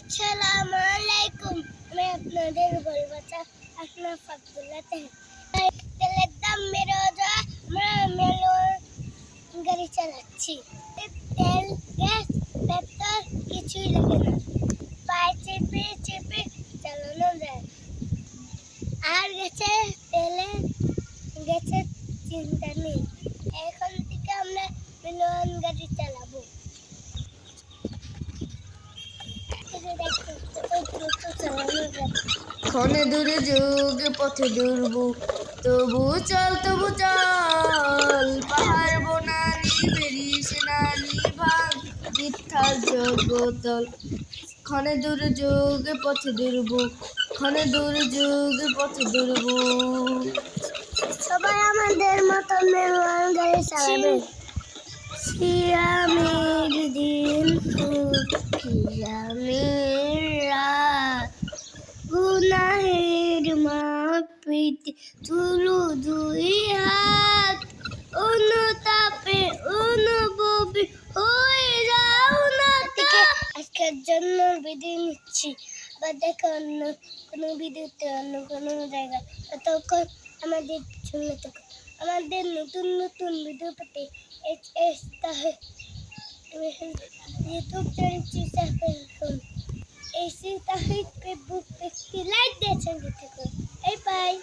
আসসালামু আলাইকুম। আমি আপনাদের বলবো আশরাফ আব্দুল্লাহ তেলের দাম বেড়ে যাওয়া আমরা মেলন গাড়ি চালাচ্ছি। তেল গ্যাস পেট্রোল কিছুই লাগে না, পায়ে চেপে চেপে চালানো যায়। আর গেছে তেলে গেছে চিন্তা নেই। এখন থেকে আমরা মেলন গাড়ি চালাবো। ক্ষণে দূরে যুগ পথে দুর্ভোগ, তবু চল পাহাড় বনানি বেরিস নানি ভাঙ মিথ্যার জগতল। ক্ষণে দূরে যুগ পথে দুর্ভোগ, ক্ষণে দূরে যুগ পথে দুর্ভোগ। সবাই আমাদের মতো মেলন গাড়ি চালাবে। সিয়ামের দিন সিয়ামের রাত, গুনাহের মাপিতে তুলু দুই হাত, অনুতাপে অনুভবী হয়ে যাও না। থেকে আজকের জন্য বিদায় নিচ্ছি। আবার দেখা অন্য কোনো ভিডিওতে অন্য কোনো জায়গায়। ততক্ষণ আমাদের সঙ্গে থাকুন। আমাদের নতুন নতুন ভিডিও পেতে ইউটিউব চ্যানেলটি সাবস্ক্রাইব করুন। এই তাহিদ ফেসবুক পেজটি লাইক দিয়ে সঙ্গে থাকুন। বাই।